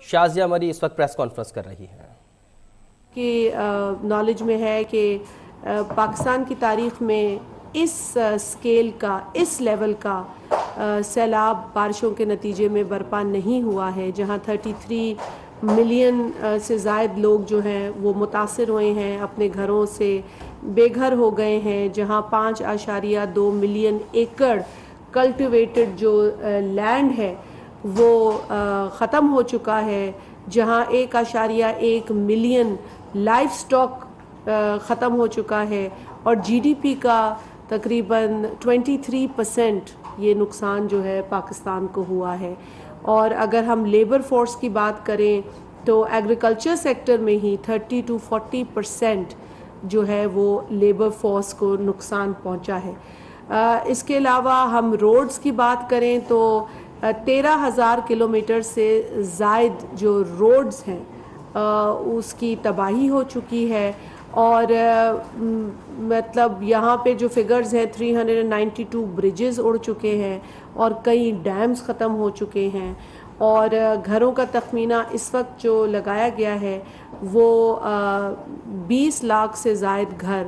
شازیہ مری اس وقت press conference کر رہی ہیں کہ نالج میں ہے کہ پاکستان کی تاریخ میں اس سکیل کا اس لیول کا سیلاب بارشوں کے نتیجے میں برپا نہیں ہوا ہے، جہاں 33 ملین سے زائد لوگ جو ہیں وہ متاثر ہوئے ہیں، اپنے گھروں سے بے گھر ہو گئے ہیں، جہاں 5.2 ملین ایکڑ کلٹیویٹڈ جو لینڈ ہے وہ ختم ہو چکا ہے، جہاں 1.1 ملین لائف سٹاک ختم ہو چکا ہے، اور جی ڈی پی کا تقریباً 23% یہ نقصان جو ہے پاکستان کو ہوا ہے۔ اور اگر ہم لیبر فورس کی بات کریں تو ایگریکلچر سیکٹر میں ہی 30 to 40% جو ہے وہ لیبر فورس کو نقصان پہنچا ہے۔ اس کے علاوہ ہم روڈز کی بات کریں تو 13,000 کلومیٹر سے زائد جو روڈز ہیں اس کی تباہی ہو چکی ہے، اور مطلب یہاں پہ جو فگرز ہیں 392 برجز اڑ چکے ہیں اور کئی ڈیمز ختم ہو چکے ہیں، اور گھروں کا تخمینہ اس وقت جو لگایا گیا ہے وہ 20 لاکھ سے زائد گھر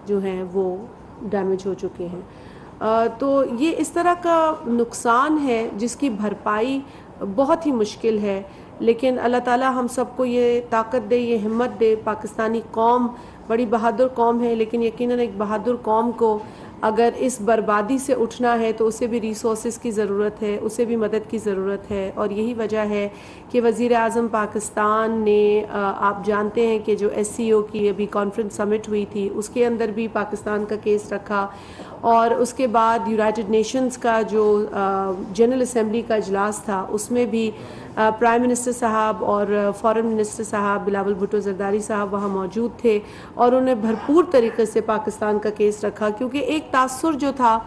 جو ہیں وہ ڈیمیج ہو چکے ہیں۔ تو یہ اس طرح کا نقصان ہے جس کی بھرپائی بہت ہی مشکل ہے، لیکن اللہ تعالیٰ ہم سب کو یہ طاقت دے، یہ ہمت دے۔ پاکستانی قوم بڑی بہادر قوم ہے، لیکن یقیناً ایک بہادر قوم کو اگر اس بربادی سے اٹھنا ہے تو اسے بھی ریسورسز کی ضرورت ہے، اسے بھی مدد کی ضرورت ہے، اور یہی وجہ ہے کہ وزیر اعظم پاکستان نے آپ جانتے ہیں کہ جو ایس سی او کی ابھی کانفرنس سمٹ ہوئی تھی اس کے اندر بھی پاکستان کا کیس رکھا، اور اس کے بعد یونائٹڈ نیشنز کا جو جنرل اسمبلی کا اجلاس تھا اس میں بھی پرائم منسٹر صاحب اور فارن منسٹر صاحب بلاول بھٹو زرداری صاحب وہاں موجود تھے، اور انہوں نے بھرپور طریقے سے پاکستان کا کیس رکھا، کیونکہ ایک تاثر جو تھا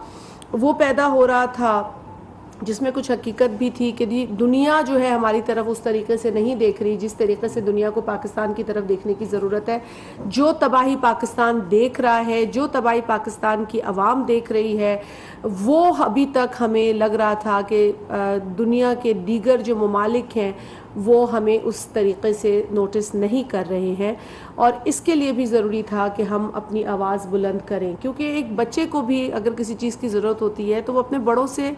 وہ پیدا ہو رہا تھا جس میں کچھ حقیقت بھی تھی کہ دنیا جو ہے ہماری طرف اس طریقے سے نہیں دیکھ رہی جس طریقے سے دنیا کو پاکستان کی طرف دیکھنے کی ضرورت ہے۔ جو تباہی پاکستان دیکھ رہا ہے، جو تباہی پاکستان کی عوام دیکھ رہی ہے، وہ ابھی تک ہمیں لگ رہا تھا کہ دنیا کے دیگر جو ممالک ہیں وہ ہمیں اس طریقے سے نوٹس نہیں کر رہے ہیں، اور اس کے لیے بھی ضروری تھا کہ ہم اپنی آواز بلند کریں، کیونکہ ایک بچے کو بھی اگر کسی چیز کی ضرورت ہوتی ہے تو وہ اپنے بڑوں سے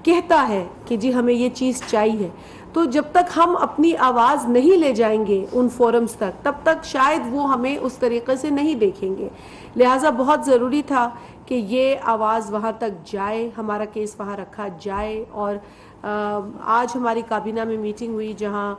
کہتا ہے کہ جی ہمیں یہ چیز چاہیے، تو جب تک ہم اپنی آواز نہیں لے جائیں گے ان فورمز تک تب تک شاید وہ ہمیں اس طریقے سے نہیں دیکھیں گے، لہٰذا بہت ضروری تھا کہ یہ آواز وہاں تک جائے، ہمارا کیس وہاں رکھا جائے۔ اور آج ہماری کابینہ میں میٹنگ ہوئی جہاں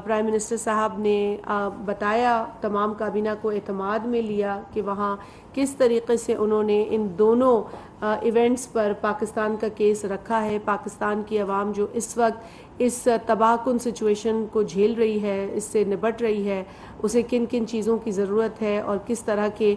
پرائم منسٹر صاحب نے بتایا، تمام کابینہ کو اعتماد میں لیا کہ وہاں کس طریقے سے انہوں نے ان دونوں ایونٹس پر پاکستان کا کیس رکھا ہے۔ پاکستان کی عوام جو اس وقت اس تباہ کن سچویشن کو جھیل رہی ہے، اس سے نبٹ رہی ہے، اسے کن کن چیزوں کی ضرورت ہے اور کس طرح کے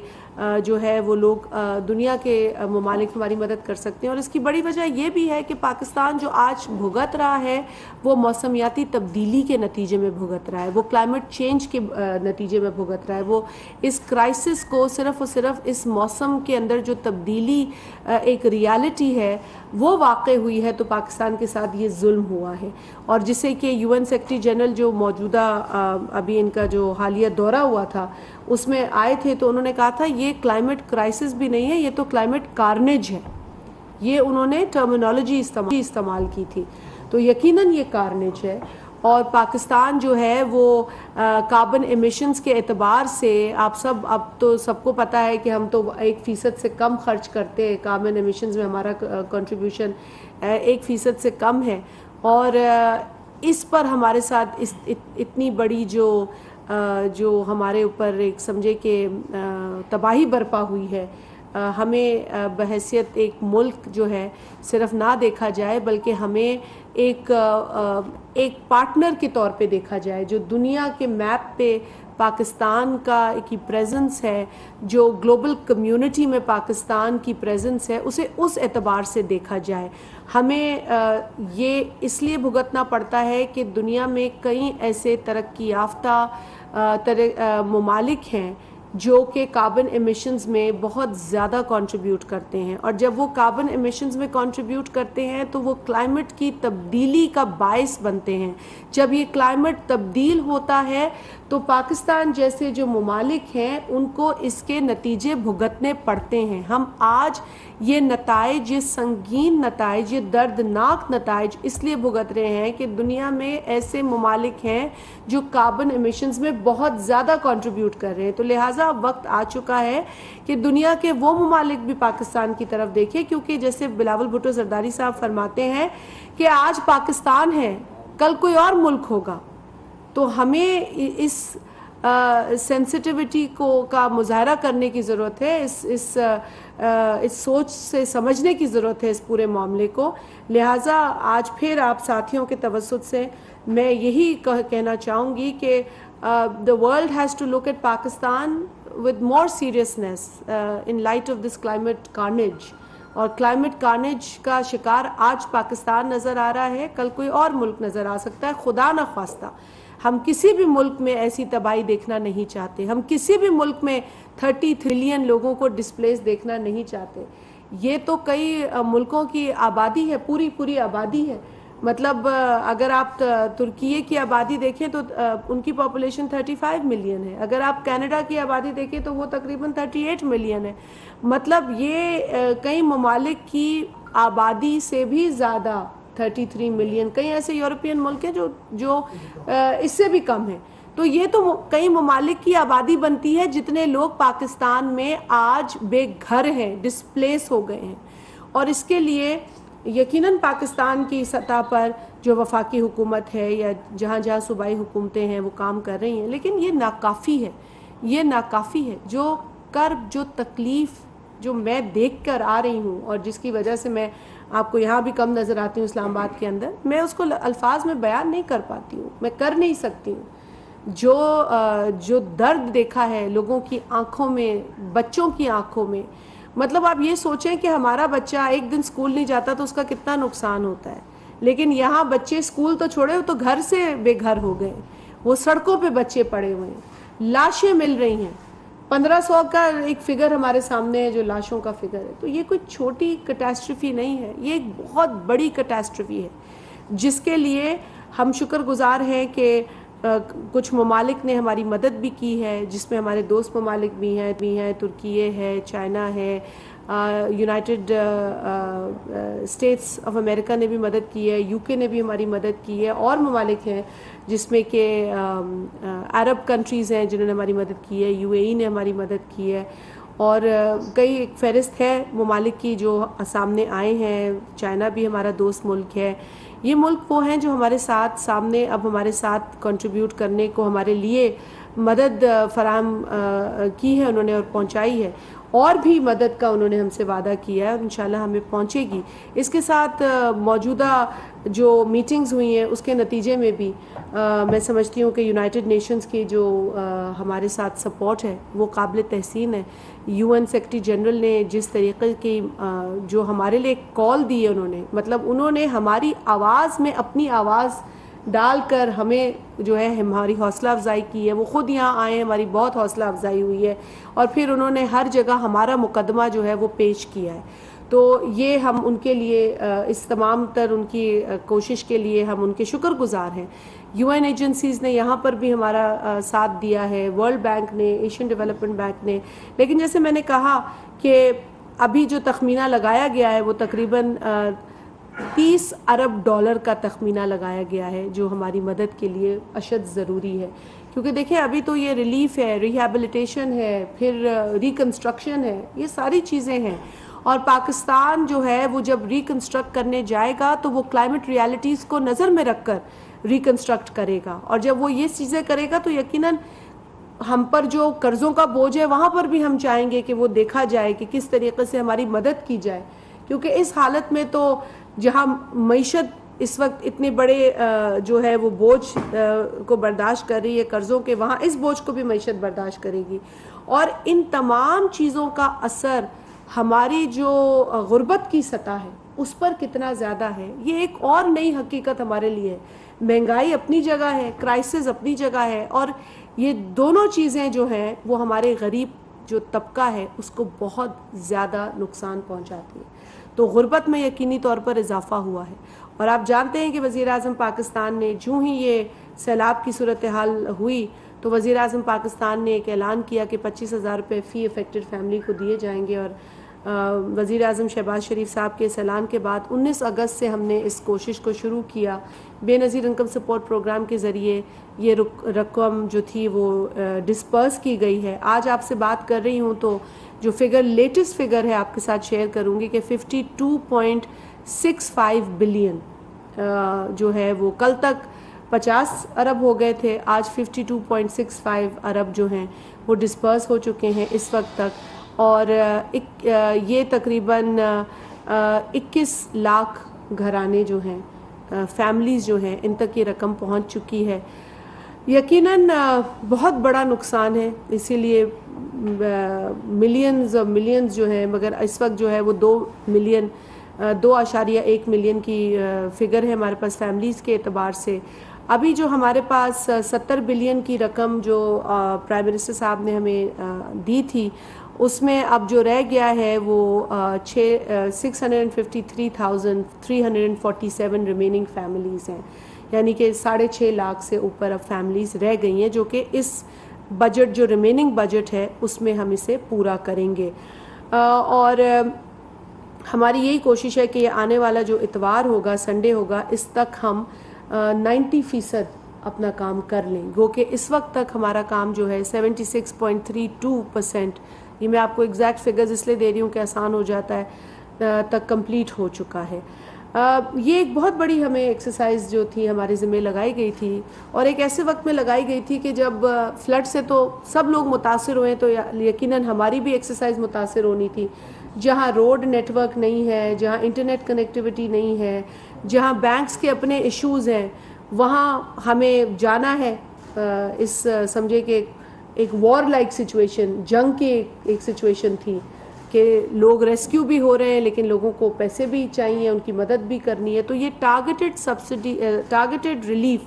جو ہے وہ لوگ دنیا کے ممالک ہماری مدد کر سکتے ہیں۔ اور اس کی بڑی وجہ یہ بھی ہے کہ پاکستان جو آج بھگت رہا ہے وہ موسمیاتی تبدیلی کے نتیجے میں بھگت رہا ہے، وہ کلائمیٹ چینج کے نتیجے میں بھگت رہا ہے، وہ اس کرائسس کو صرف اور صرف اس موسم کے اندر جو تبدیلی ایک ریالٹی ہے وہ واقع ہوئی ہے، تو پاکستان کے ساتھ یہ ظلم ہوا ہے، اور جسے کہ یو این سیکرٹری جنرل جو موجودہ ابھی ان کا جو حالیہ دورہ ہوا تھا اس میں آئے تھے تو انہوں نے کہا تھا یہ کلائمیٹ کرائسس بھی نہیں ہے، یہ تو کلائمیٹ کارنیج ہے، یہ انہوں نے ٹرمینالوجی استعمال کی تھی، تو یقیناً یہ کارنیج ہے۔ اور پاکستان جو ہے وہ کاربن ایمیشنز کے اعتبار سے آپ اب تو سب کو پتہ ہے کہ ہم تو 1% سے کم خرچ کرتے ہیں، کاربن ایمیشنز میں ہمارا کنٹریبیوشن 1% سے کم ہے، اور اس پر ہمارے ساتھ اتنی بڑی جو ہمارے اوپر ایک سمجھے کہ تباہی برپا ہوئی ہے، ہمیں بحیثیت ایک ملک جو ہے صرف نہ دیکھا جائے بلکہ ہمیں ایک پارٹنر کے طور پہ دیکھا جائے، جو دنیا کے میپ پہ پاکستان کی پریزنس ہے، جو گلوبل کمیونٹی میں پاکستان کی پریزنس ہے، اسے اس اعتبار سے دیکھا جائے۔ ہمیں یہ اس لیے بھگتنا پڑتا ہے کہ دنیا میں کئی ایسے ترقی یافتہ ممالک ہیں جو کہ کاربن ایمیشنز میں بہت زیادہ کنٹریبیوٹ کرتے ہیں، اور جب وہ کاربن ایمیشنز میں کنٹریبیوٹ کرتے ہیں تو وہ کلائمیٹ کی تبدیلی کا باعث بنتے ہیں۔ جب یہ کلائمیٹ تبدیل ہوتا ہے تو پاکستان جیسے جو ممالک ہیں ان کو اس کے نتیجے بھگتنے پڑتے ہیں۔ ہم آج یہ نتائج، یہ سنگین نتائج، یہ دردناک نتائج اس لیے بھگت رہے ہیں کہ دنیا میں ایسے ممالک ہیں جو کاربن ایمیشنز میں بہت زیادہ کنٹریبیوٹ کر رہے ہیں۔ تو لہٰذا وقت آ چکا ہے کہ دنیا کے وہ ممالک بھی پاکستان کی طرف دیکھیں، کیونکہ جیسے بلاول بھٹو زرداری صاحب فرماتے ہیں کہ آج پاکستان ہے، کل کوئی اور ملک ہوگا۔ تو ہمیں اس سینسٹیوٹی کا مظاہرہ کرنے کی ضرورت ہے، اس سوچ سے سمجھنے کی ضرورت ہے اس پورے معاملے کو۔ لہٰذا آج پھر آپ ساتھیوں کے توسط سے میں یہی کہنا چاہوں گی کہ the world has to look at Pakistan with more seriousness in light of this climate carnage۔ اور کلائمیٹ کارنیج کا شکار آج پاکستان نظر آ رہا ہے، کل کوئی اور ملک نظر آ سکتا ہے۔ خدا نہ خواستہ ہم کسی بھی ملک میں ایسی تباہی دیکھنا نہیں چاہتے، ہم کسی بھی ملک میں 30 ملین لوگوں کو ڈسپلیس دیکھنا نہیں چاہتے۔ یہ تو کئی ملکوں کی آبادی ہے، پوری آبادی ہے۔ مطلب اگر آپ ترکیے کی آبادی دیکھیں تو ان کی پاپولیشن 35 ملین ہے، اگر آپ کینیڈا کی آبادی دیکھیں تو وہ تقریباً 38 ملین ہے۔ مطلب یہ کئی ممالک کی آبادی سے بھی زیادہ 33 ملین، کئی ایسے یورپین ملک ہیں جو اس سے بھی کم ہیں۔ تو یہ تو کئی ممالک کی آبادی بنتی ہے جتنے لوگ پاکستان میں آج بے گھر ہیں، ڈسپلیس ہو گئے ہیں۔ اور اس کے لیے یقیناً پاکستان کی سطح پر جو وفاقی حکومت ہے یا جہاں جہاں صوبائی حکومتیں ہیں وہ کام کر رہی ہیں، لیکن یہ ناکافی ہے، یہ ناکافی ہے۔ جو کرب، جو تکلیف جو میں دیکھ کر آ رہی ہوں اور جس کی وجہ سے میں آپ کو یہاں بھی کم نظر آتی ہوں اسلام آباد کے اندر، میں اس کو الفاظ میں بیان نہیں کر پاتی ہوں، میں کر نہیں سکتی ہوں۔ جو درد دیکھا ہے لوگوں کی آنکھوں میں، بچوں کی آنکھوں میں، مطلب آپ یہ سوچیں کہ ہمارا بچہ ایک دن اسکول نہیں جاتا تو اس کا کتنا نقصان ہوتا ہے، لیکن یہاں بچے اسکول تو چھوڑے تو گھر سے بے گھر ہو گئے، وہ سڑکوں پہ بچے پڑے ہوئے ہیں، لاشیں مل رہی ہیں۔ 1500 کا ایک فگر ہمارے سامنے ہے جو لاشوں کا فگر ہے۔ تو یہ کوئی چھوٹی کیٹاسٹرفی نہیں ہے، یہ ایک بہت بڑی کیٹاسٹرفی ہے جس کے لیے ہم شکر گزار ہیں کہ کچھ ممالک نے ہماری مدد بھی کی ہے، جس میں ہمارے دوست ممالک بھی ہیں، ترکیے ہے، چائنا ہے، یونائٹڈ اسٹیٹس آف امریکہ نے بھی مدد کی ہے، UK نے بھی ہماری مدد کی ہے، اور ممالک ہیں جس میں کہ عرب کنٹریز ہیں جنہوں نے ہماری مدد کی ہے، UAE نے ہماری مدد کی ہے، اور کئی ایک فہرست ہے ممالک کی جو سامنے آئے ہیں۔ چائنا بھی ہمارا دوست ملک ہے۔ یہ ملک وہ ہیں جو ہمارے ساتھ سامنے اب ہمارے ساتھ کنٹریبیوٹ کرنے کو ہمارے لیے مدد فراہم کی ہے انہوں نے اور پہنچائی ہے، اور بھی مدد کا انہوں نے ہم سے وعدہ کیا ہے اور انشاءاللہ ہمیں پہنچے گی۔ اس کے ساتھ موجودہ جو میٹنگز ہوئی ہیں اس کے نتیجے میں بھی میں سمجھتی ہوں کہ یونائٹڈ نیشنز کی جو ہمارے ساتھ سپورٹ ہے وہ قابل تحسین ہے۔ UN سیکرٹری جنرل نے جس طریقے کی جو ہمارے لیے کال دی ہے انہوں نے ہماری آواز میں اپنی آواز ڈال کر ہمیں جو ہے ہماری حوصلہ افزائی کی ہے، وہ خود یہاں آئے، ہماری بہت حوصلہ افزائی ہوئی ہے، اور پھر انہوں نے ہر جگہ ہمارا مقدمہ جو ہے وہ پیش کیا ہے۔ تو یہ ہم ان کے لیے اس تمام تر ان کی کوشش کے لیے ہم ان کے شکر گزار ہیں۔ UN ایجنسیز نے یہاں پر بھی ہمارا ساتھ دیا ہے، ورلڈ بینک نے، ایشین ڈیولپمنٹ بینک نے، لیکن جیسے میں نے کہا کہ ابھی جو تخمینہ لگایا گیا ہے وہ تقریباً $30 ارب کا تخمینہ لگایا گیا ہے جو ہماری مدد کے لیے اشد ضروری ہے۔ کیونکہ دیکھیں ابھی تو یہ ریلیف ہے، ریہیبلیٹیشن ہے، پھر ریکنسٹرکشن ہے، یہ ساری چیزیں ہیں، اور پاکستان جو ہے وہ جب ریکنسٹرکٹ کرنے جائے گا تو وہ کلائمیٹ ریالٹیز کو نظر میں رکھ کر ریکنسٹرکٹ کرے گا، اور جب وہ یہ چیزیں کرے گا تو یقیناً ہم پر جو قرضوں کا بوجھ ہے وہاں پر بھی ہم چاہیں گے کہ وہ دیکھا جائے کہ کس طریقے سے ہماری مدد کی جائے، کیونکہ اس حالت میں تو جہاں معیشت اس وقت اتنے بڑے جو ہے وہ بوجھ کو برداشت کر رہی ہے قرضوں کے، وہاں اس بوجھ کو بھی معیشت برداشت کرے گی، اور ان تمام چیزوں کا اثر ہماری جو غربت کی سطح ہے اس پر کتنا زیادہ ہے، یہ ایک اور نئی حقیقت ہمارے لیے ہے۔ مہنگائی اپنی جگہ ہے, کرائسس اپنی جگہ ہے, اور یہ دونوں چیزیں جو ہیں وہ ہمارے غریب جو طبقہ ہے اس کو بہت زیادہ نقصان پہنچاتی ہے. تو غربت میں یقینی طور پر اضافہ ہوا ہے. اور آپ جانتے ہیں کہ وزیر اعظم پاکستان نے جو ہی یہ سیلاب کی صورتحال ہوئی تو وزیر اعظم پاکستان نے ایک اعلان کیا کہ 25,000 روپے فی افیکٹڈ فیملی کو دیے جائیں گے. اور وزیر اعظم شہباز شریف صاحب کے اس اعلان کے بعد 19 اگست سے ہم نے اس کوشش کو شروع کیا. بے نظیر انکم سپورٹ پروگرام کے ذریعے یہ رقم جو تھی وہ ڈسپرس کی گئی ہے. آج آپ سے بات کر رہی ہوں تو جو فگر لیٹسٹ فگر ہے آپ کے ساتھ شیئر کروں گی کہ 52.65 بلین جو ہے وہ کل تک 50 ارب ہو گئے تھے, آج 52.65 ارب جو ہیں وہ ڈسپرس ہو چکے ہیں اس وقت تک. اور یہ تقریباً 21 لاکھ گھرانے جو ہیں, فیملیز جو ہیں, ان تک یہ رقم پہنچ چکی ہے. یقیناً بہت بڑا نقصان ہے, اسی لیے ملینز اور ملینز جو ہیں, مگر اس وقت جو ہے وہ 2.1 ملین کی فگر ہے ہمارے پاس فیملیز کے اعتبار سے. ابھی جو ہمارے پاس 70 بلین کی رقم جو پرائم منسٹر صاحب نے ہمیں دی تھی, اس میں اب جو رہ گیا ہے وہ 653,347 ریمیننگ فیملیز ہیں, یعنی کہ 6.5 لاکھ سے اوپر اب فیملیز رہ گئی ہیں جو کہ اس بجٹ جو ریمیننگ بجٹ ہے اس میں ہم اسے پورا کریں گے. اور ہماری یہی کوشش ہے کہ یہ آنے والا جو اتوار ہوگا, سنڈے ہوگا, اس تک ہم 90% اپنا کام کر لیں. گو کہ اس وقت تک ہمارا کام جو ہے 76.32%, یہ میں آپ کو ایگزیکٹ فگرز اس لیے دے رہی ہوں کہ آسان ہو جاتا ہے, تک کمپلیٹ ہو چکا ہے. یہ ایک بہت بڑی ہمیں ایکسرسائز جو تھی ہمارے ذمہ لگائی گئی تھی, اور ایک ایسے وقت میں لگائی گئی تھی کہ جب فلڈ سے تو سب لوگ متاثر ہوئے, تو یقیناً ہماری بھی ایکسرسائز متاثر ہونی تھی. جہاں روڈ نیٹ ورک نہیں ہے, جہاں انٹرنیٹ کنیکٹیوٹی نہیں ہے, جہاں بینکس کے اپنے ایشوز ہیں, وہاں ہمیں جانا ہے. اس سمجھے کہ ایک وار لائک سچویشن, جنگ کی ایک سچویشن تھی کہ لوگ ریسکیو بھی ہو رہے ہیں لیکن لوگوں کو پیسے بھی چاہیے, ان کی مدد بھی کرنی ہے. تو یہ ٹارگیٹڈ ریلیف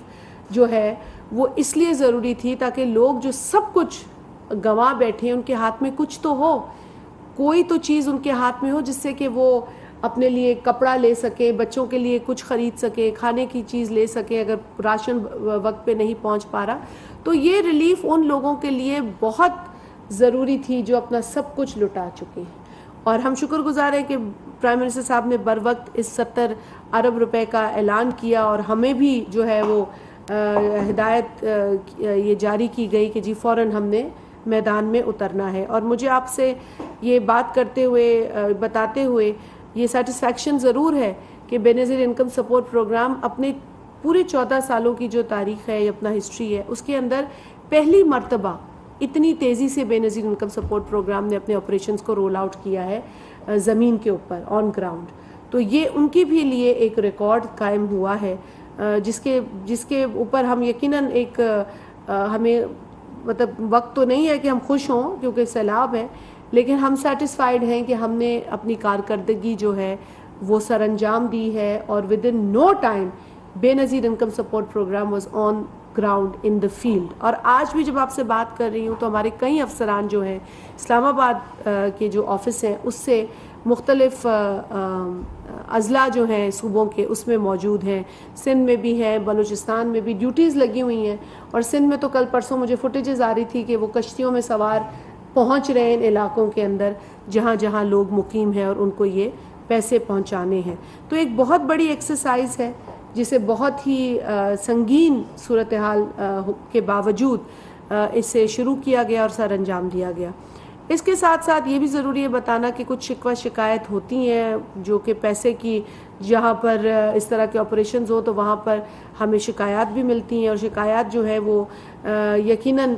جو ہے وہ اس لیے ضروری تھی تاکہ لوگ جو سب کچھ گنوا بیٹھے ہیں ان کے ہاتھ میں کچھ تو ہو, کوئی تو چیز ان کے ہاتھ میں ہو جس سے کہ وہ اپنے لیے کپڑا لے سکے, بچوں کے لیے کچھ خرید سکے, کھانے کی چیز لے سکے اگر راشن وقت پہ نہیں پہنچ پا رہا. تو یہ ریلیف ان لوگوں کے لیے بہت ضروری تھی جو اپنا سب کچھ لٹا چکے ہیں. اور ہم شکر گزار ہیں کہ پرائم منسٹر صاحب نے بر وقت اس 70 ارب روپے کا اعلان کیا, اور ہمیں بھی جو ہے وہ ہدایت یہ جاری کی گئی کہ جی فوراً ہم نے میدان میں اترنا ہے. اور مجھے آپ سے یہ بات کرتے ہوئے, بتاتے ہوئے یہ سیٹسفیکشن ضرور ہے کہ بے نظیر انکم سپورٹ پروگرام اپنے پورے 14 سالوں کی جو تاریخ ہے, اپنا ہسٹری ہے, اس کے اندر پہلی مرتبہ اتنی تیزی سے بے نظیر انکم سپورٹ پروگرام نے اپنے آپریشنز کو رول آؤٹ کیا ہے زمین کے اوپر, آن گراؤنڈ. تو یہ ان کے بھی لیے ایک ریکارڈ قائم ہوا ہے جس کے اوپر ہم یقیناً ایک ہمیں مطلب وقت تو نہیں ہے کہ ہم خوش ہوں کیونکہ سیلاب ہے, لیکن ہم سیٹسفائیڈ ہیں کہ ہم نے اپنی کارکردگی جو ہے وہ سر انجام دی ہے. اور with in no time Benazir income support programme was on ground in the field. اور آج بھی جب آپ سے بات کر رہی ہوں تو ہمارے کئی افسران جو ہیں اسلام آباد کے جو آفس ہیں اس سے مختلف اضلاع جو ہیں صوبوں کے اس میں موجود ہیں, سندھ میں بھی ہیں, بلوچستان میں بھی ڈیوٹیز لگی ہوئی ہیں. اور سندھ میں تو کل پرسوں مجھے فوٹیجز آ رہی تھی کہ وہ کشتیوں میں سوار پہنچ رہے ہیں ان علاقوں کے اندر جہاں جہاں لوگ مقیم ہیں اور ان کو یہ پیسے پہنچانے ہیں. تو ایک بہت بڑی ایکسرسائز ہے جسے بہت ہی سنگین صورتحال کے باوجود اسے شروع کیا گیا اور سر انجام دیا گیا. اس کے ساتھ ساتھ یہ بھی ضروری ہے بتانا کہ کچھ شکوہ شکایت ہوتی ہیں جو کہ پیسے کی, جہاں پر اس طرح کے آپریشنز ہو تو وہاں پر ہمیں شکایات بھی ملتی ہیں, اور شکایات جو ہے وہ یقیناً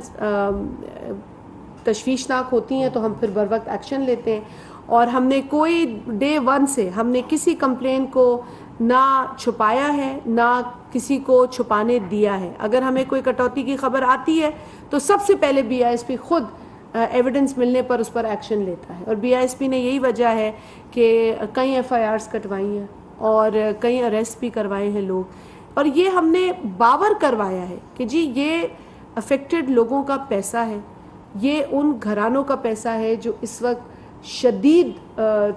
تشویشناک ہوتی ہیں تو ہم پھر بر وقت ایکشن لیتے ہیں. اور ہم نے کوئی ڈے ون سے ہم نے کسی کمپلین کو نہ چھپایا ہے نہ کسی کو چھپانے دیا ہے. اگر ہمیں کوئی کٹوتی کی خبر آتی ہے تو سب سے پہلے BISP خود ایویڈنس ملنے پر اس پر ایکشن لیتا ہے. اور BISP نے یہی وجہ ہے کہ کئی FIRs کٹوائی ہیں اور کئی اریسٹ بھی کروائے ہیں لوگ, اور یہ ہم نے باور کروایا ہے کہ جی یہ افیکٹڈ لوگوں کا پیسہ ہے، یہ ان گھرانوں کا پیسہ ہے جو اس وقت شدید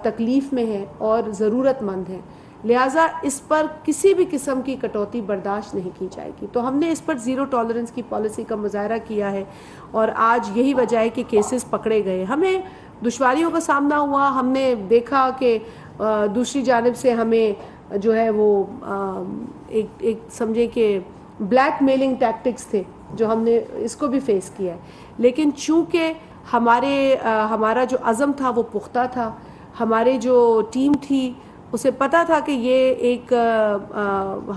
تکلیف میں ہیں اور ضرورت مند ہیں، لہٰذا اس پر کسی بھی قسم کی کٹوتی برداشت نہیں کی جائے گی۔ تو ہم نے اس پر زیرو ٹالرنس کی پالیسی کا مظاہرہ کیا ہے، اور آج یہی وجہ ہے کہ کیسز پکڑے گئے۔ ہمیں دشواریوں کا سامنا ہوا، ہم نے دیکھا کہ دوسری جانب سے ہمیں جو ہے وہ ایک سمجھے کہ بلیک میلنگ ٹیکٹکس تھے جو ہم نے اس کو بھی فیس کیا ہے، لیکن چونکہ ہمارا جو عزم تھا وہ پختہ تھا، ہمارے جو ٹیم تھی اسے پتہ تھا کہ یہ ایک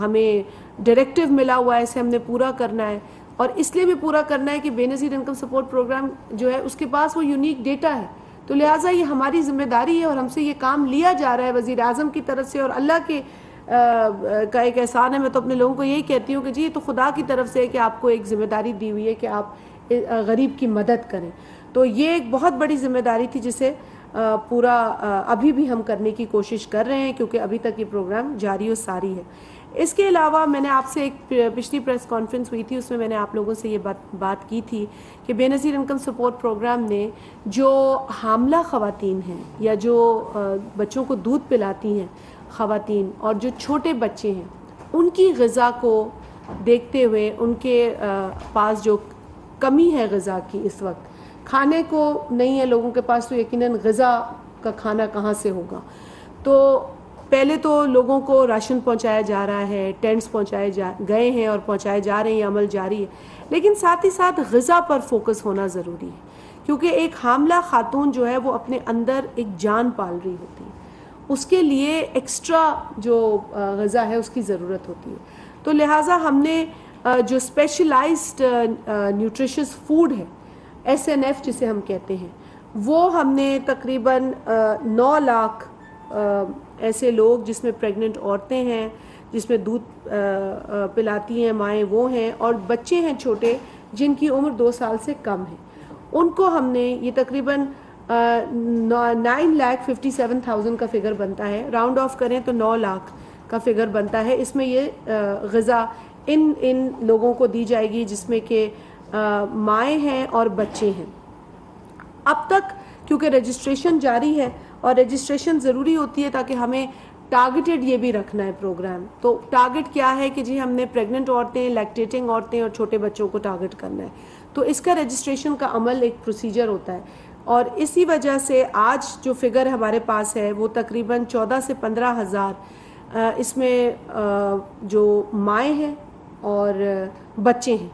ہمیں ڈائریکٹیو ملا ہوا ہے، اسے ہم نے پورا کرنا ہے، اور اس لیے بھی پورا کرنا ہے کہ بے نظیر انکم سپورٹ پروگرام جو ہے اس کے پاس وہ یونیک ڈیٹا ہے، تو لہٰذا یہ ہماری ذمہ داری ہے اور ہم سے یہ کام لیا جا رہا ہے وزیر اعظم کی طرف سے، اور اللہ کے کا ایک احسان ہے۔ میں تو اپنے لوگوں کو یہی کہتی ہوں کہ جی یہ تو خدا کی طرف سے ہے کہ آپ کو ایک ذمہ داری دی ہوئی ہے کہ آپ غریب کی مدد کریں، تو یہ ایک بہت بڑی ذمہ داری تھی جسے پورا ابھی بھی ہم کرنے کی کوشش کر رہے ہیں، کیونکہ ابھی تک یہ پروگرام جاری و ساری ہے۔ اس کے علاوہ میں نے آپ سے ایک پچھلی پریس کانفرنس ہوئی تھی، اس میں میں نے آپ لوگوں سے یہ بات کی تھی کہ بے نظیر انکم سپورٹ پروگرام نے جو حاملہ خواتین ہیں یا جو بچوں کو دودھ پلاتی ہیں خواتین اور جو چھوٹے بچے ہیں، ان کی غذا کو دیکھتے ہوئے، ان کے پاس جو کمی ہے غذا کی اس وقت، کھانے کو نہیں ہے لوگوں کے پاس، تو یقیناً غذا کا کھانا کہاں سے ہوگا، تو پہلے تو لوگوں کو راشن پہنچایا جا رہا ہے، ٹینٹس پہنچائے گئے ہیں اور پہنچائے جا رہے ہیں، عمل جاری ہے، لیکن ساتھ ہی ساتھ غذا پر فوکس ہونا ضروری ہے، کیونکہ ایک حاملہ خاتون جو ہے وہ اپنے اندر ایک جان پال رہی ہوتی ہے، اس کے لیے ایکسٹرا جو غذا ہے اس کی ضرورت ہوتی ہے، تو لہٰذا ہم نے جو اسپیشلائزڈ نیوٹریشس فوڈ ہے SNF جسے ہم کہتے ہیں، وہ ہم نے تقریباً 9 لاکھ ایسے لوگ جس میں پریگننٹ عورتیں ہیں، جس میں دودھ پلاتی ہیں مائیں وہ ہیں، اور بچے ہیں چھوٹے جن کی عمر 2 سال سے کم ہے، ان کو ہم نے یہ تقریباً 9,57,000 کا فگر بنتا ہے، راؤنڈ آف کریں تو 9 لاکھ کا فگر بنتا ہے، اس میں یہ غذا ان لوگوں کو دی جائے گی جس میں کہ مائیں ہیں اور بچے ہیں۔ اب تک کیونکہ رجسٹریشن جاری ہے اور رجسٹریشن ضروری ہوتی ہے تاکہ ہمیں ٹارگیٹڈ یہ بھی رکھنا ہے پروگرام، تو ٹارگیٹ کیا ہے کہ جی ہم نے پریگننٹ عورتیں، لیکٹیٹنگ عورتیں اور چھوٹے بچوں کو ٹارگیٹ کرنا ہے، تو اس کا رجسٹریشن کا عمل ایک پروسیجر ہوتا ہے، اور اسی وجہ سے آج جو فگر ہمارے پاس ہے وہ تقریباً 14 سے 15 ہزار، اس میں جو مائیں ہیں اور بچے ہیں،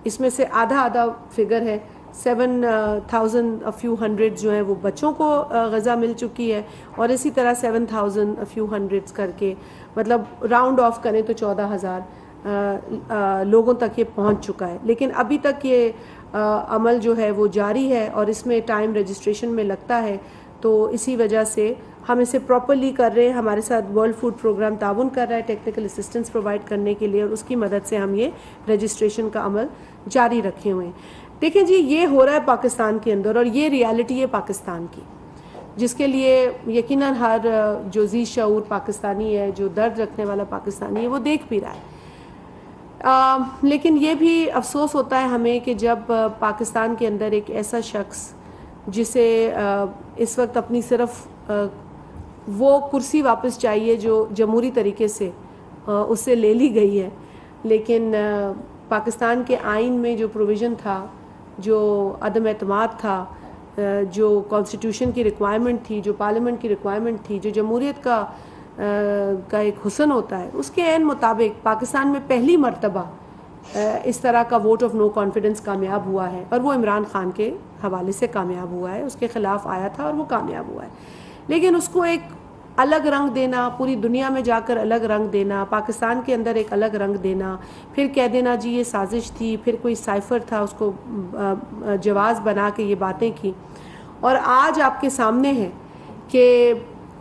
اس میں سے آدھا فگر ہے، 7,000 a few hundred جو ہیں وہ بچوں کو غذا مل چکی ہے، اور اسی طرح 7,000 a few hundreds کر کے، مطلب راؤنڈ آف کریں تو 14,000 لوگوں تک یہ پہنچ چکا ہے، لیکن ابھی تک یہ عمل جو ہے وہ جاری ہے اور اس میں ٹائم رجسٹریشن میں لگتا ہے، تو اسی وجہ سے ہم اسے پراپرلی کر رہے ہیں۔ ہمارے ساتھ ورلڈ فوڈ پروگرام تعاون کر رہا ہے ٹیکنیکل اسسٹنس پرووائڈ کرنے کے لیے، اور اس کی مدد سے ہم یہ رجسٹریشن کا عمل جاری رکھے ہوئے ہیں۔ دیکھیں جی یہ ہو رہا ہے پاکستان کے اندر، اور یہ ریالٹی ہے پاکستان کی، جس کے لیے یقیناً ہر جو ذی شعور پاکستانی ہے، جو درد رکھنے والا پاکستانی ہے، وہ دیکھ بھی رہا ہے۔ لیکن یہ بھی افسوس ہوتا ہے ہمیں کہ جب پاکستان کے اندر ایک ایسا شخص جسے اس وقت اپنی صرف وہ کرسی واپس چاہیے جو جمہوری طریقے سے اس سے لے لی گئی ہے، لیکن پاکستان کے آئین میں جو پروویژن تھا، جو عدم اعتماد تھا، جو کانسٹیٹیوشن کی ریکوائرمنٹ تھی، جو پارلیمنٹ کی ریکوائرمنٹ تھی، جو جمہوریت کا ایک حسن ہوتا ہے، اس کے عین مطابق پاکستان میں پہلی مرتبہ اس طرح کا ووٹ آف نو کانفیڈنس کامیاب ہوا ہے، اور وہ عمران خان کے حوالے سے کامیاب ہوا ہے، اس کے خلاف آیا تھا اور وہ کامیاب ہوا ہے، لیکن اس کو ایک الگ رنگ دینا، پوری دنیا میں جا کر الگ رنگ دینا، پاکستان کے اندر ایک الگ رنگ دینا، پھر کہہ دینا جی یہ سازش تھی، پھر کوئی سائفر تھا، اس کو جواز بنا کے یہ باتیں کی، اور آج آپ کے سامنے ہے کہ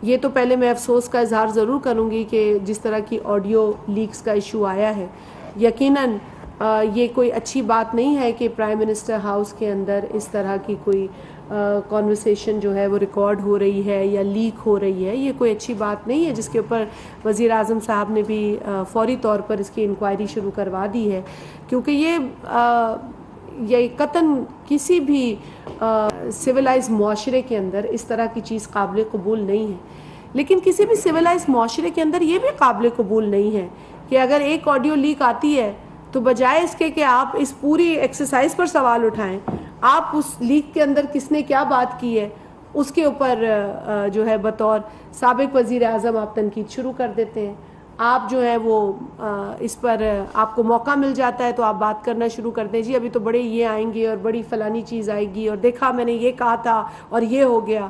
یہ تو پہلے میں افسوس کا اظہار ضرور کروں گی کہ جس طرح کی آڈیو لیکس کا ایشو آیا ہے، یقیناً یہ کوئی اچھی بات نہیں ہے کہ پرائم منسٹر ہاؤس کے اندر اس طرح کی کوئی کانورسیشن جو ہے وہ ریکارڈ ہو رہی ہے یا لیک ہو رہی ہے. یہ کوئی اچھی بات نہیں ہے, جس کے اوپر وزیر اعظم صاحب نے بھی فوری طور پر اس کی انکوائری شروع کروا دی ہے, کیونکہ یہ قطعاً کسی بھی سویلائز معاشرے کے اندر اس طرح کی چیز قابل قبول نہیں ہے. لیکن کسی بھی سویلائز معاشرے کے اندر یہ بھی قابل قبول نہیں ہے کہ اگر ایک آڈیو لیک آتی ہے تو بجائے اس کے کہ آپ اس پوری ایکسرسائز پر سوال اٹھائیں, آپ اس لیک کے اندر کس نے کیا بات کی ہے اس کے اوپر جو ہے بطور سابق وزیر اعظم آپ تنقید شروع کر دیتے ہیں. آپ جو ہے وہ اس پر آپ کو موقع مل جاتا ہے تو آپ بات کرنا شروع کر دیں, جی ابھی تو بڑے یہ آئیں گے اور بڑی فلانی چیز آئے گی اور دیکھا میں نے یہ کہا تھا اور یہ ہو گیا.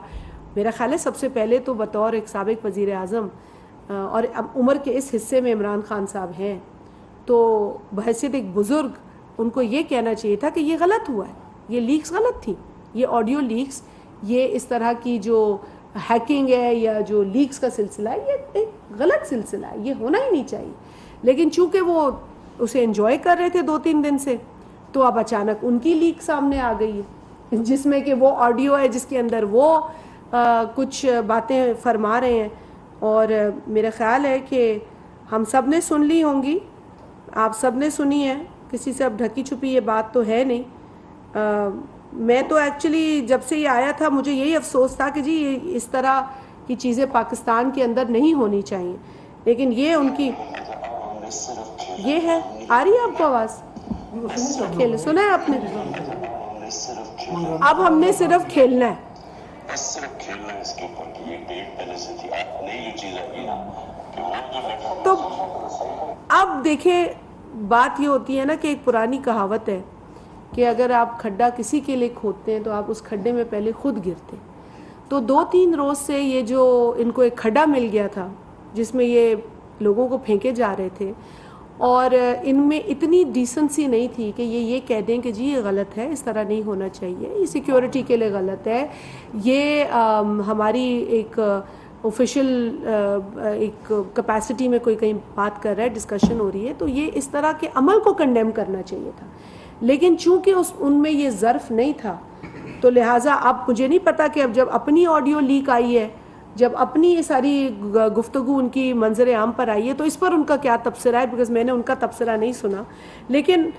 میرا خیال ہے سب سے پہلے تو بطور ایک سابق وزیر اعظم اور اب عمر کے اس حصے میں عمران خان صاحب ہیں, تو بحیثیت ایک بزرگ ان کو یہ کہنا چاہیے تھا کہ یہ غلط ہوا ہے, یہ لیکس غلط تھیں, یہ آڈیو لیکس, یہ اس طرح کی جو ہیکنگ ہے یا جو لیکس کا سلسلہ ہے یہ ایک غلط سلسلہ ہے, یہ ہونا ہی نہیں چاہیے. لیکن چونکہ وہ اسے انجوائے کر رہے تھے 2-3 دن سے, تو اب اچانک ان کی لیک سامنے آ گئی ہے جس میں کہ وہ آڈیو ہے جس کے اندر وہ کچھ باتیں فرما رہے ہیں. اور میرا خیال ہے کہ ہم سب نے سن لی ہوں گی, آپ سب نے سنی ہے, کسی سے اب ڈھکی چھپی یہ بات تو ہے نہیں. میں تو ایکچولی جب سے یہ آیا تھا مجھے یہی افسوس تھا کہ جی اس طرح کی چیزیں پاکستان کے اندر نہیں ہونی چاہیے, لیکن یہ ان کی یہ ہے. آ رہی ہے آپ کو آواز؟ کھیل سنا ہے آپ نے؟ اب ہم نے صرف کھیلنا ہے. تو اب دیکھیں بات یہ ہوتی ہے نا کہ ایک پرانی کہاوت ہے کہ اگر آپ کھڈا کسی کے لیے کھودتے ہیں تو آپ اس کھڈے میں پہلے خود گرتے. تو 2-3 روز سے یہ جو ان کو ایک کھڈا مل گیا تھا جس میں یہ لوگوں کو پھینکے جا رہے تھے, اور ان میں اتنی ڈیسنسی نہیں تھی کہ یہ کہہ دیں کہ جی یہ غلط ہے, اس طرح نہیں ہونا چاہیے, یہ سیکیورٹی کے لیے غلط ہے, یہ ہماری ایک آفیشیل ایک کیپیسٹی میں کوئی کہیں بات کر رہا ہے, ڈسکشن ہو رہی ہے, تو یہ اس طرح کے عمل کو کنڈیم کرنا چاہیے تھا. لیکن چونکہ ان میں یہ ظرف نہیں تھا تو لہٰذا اب مجھے نہیں پتا کہ اب جب اپنی آڈیو لیک آئی ہے, جب اپنی یہ ساری گفتگو ان کی منظر عام پر آئی ہے, تو اس پر ان کا کیا تبصرہ ہے, بیکاز میں نے ان کا تبصرہ نہیں سنا. لیکن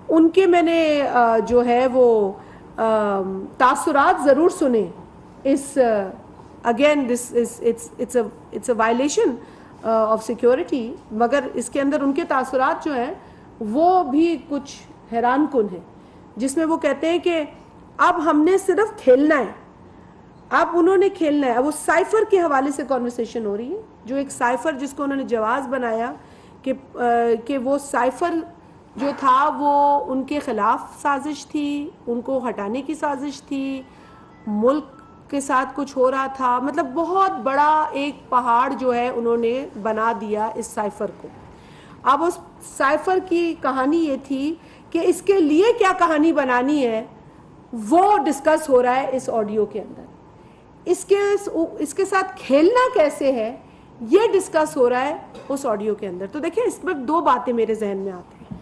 ان کے میں نے جو ہے وہ تاثرات ضرور سنے. اس again this it's a violation of security, مگر اس کے اندر ان کے تاثرات جو ہیں وہ بھی کچھ حیران کن ہیں, جس میں وہ کہتے ہیں کہ اب ہم نے صرف کھیلنا ہے, اب انہوں نے کھیلنا ہے. اب وہ سائفر کے حوالے سے کانورسیشن ہو رہی ہے, جو ایک سائفر جس کو انہوں نے جواز بنایا کہ وہ سائفر جو تھا وہ ان کے خلاف سازش تھی, ان کو ہٹانے کی سازش تھی, ملک کے ساتھ کچھ ہو رہا تھا, مطلب بہت بڑا ایک پہاڑ جو ہے انہوں نے بنا دیا اس سائفر کو. اب اس سائفر کی کہانی یہ تھی کہ اس کے لیے کیا کہانی بنانی ہے وہ ڈسکس ہو رہا ہے اس آڈیو کے اندر, اس کے ساتھ کھیلنا کیسے ہے یہ ڈسکس ہو رہا ہے اس آڈیو کے اندر. تو دیکھیں اس میں 2 باتیں میرے ذہن میں آتی ہیں.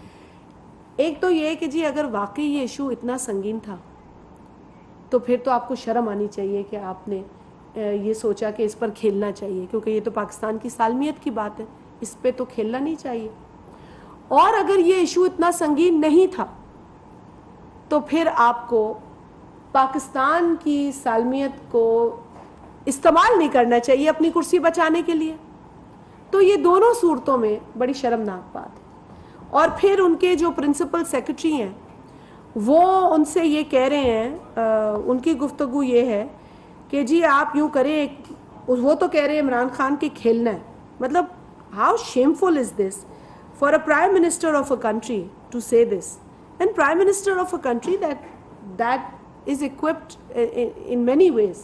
ایک تو یہ کہ جی اگر واقعی یہ ایشو اتنا سنگین تھا تو پھر تو آپ کو شرم آنی چاہیے کہ آپ نے یہ سوچا کہ اس پر کھیلنا چاہیے, کیونکہ یہ تو پاکستان کی سالمیت کی بات ہے, اس پہ تو کھیلنا نہیں چاہیے. اور اگر یہ ایشو اتنا سنگین نہیں تھا تو پھر آپ کو پاکستان کی سالمیت کو استعمال نہیں کرنا چاہیے اپنی کرسی بچانے کے لیے. تو یہ دونوں صورتوں میں بڑی شرمناک بات ہے. اور پھر ان کے جو پرنسپل سیکرٹری ہیں وہ ان سے یہ کہہ رہے ہیں, ان کی گفتگو یہ ہے کہ جی آپ یوں کریں, وہ تو کہہ رہے ہیں عمران خان کے کھیلنا ہے. مطلب how shameful is this for a prime minister of a country to say this, and prime minister of a country that is equipped in many ways.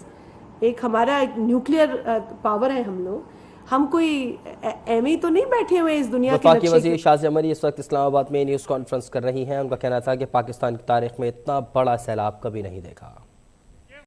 ایک ہمارا ایک نیوکلیئر پاور ہے ہم لوگ, ہم کوئی ایویں تو نہیں بیٹھے ہوئے اس دنیا کے وفاقی وزیر شازیہ عمری اس وقت اسلام آباد میں نیوز کانفرنس کر رہی ہیں. ان کا کہنا تھا کہ پاکستان کی تاریخ میں اتنا بڑا سیلاب کبھی نہیں دیکھا.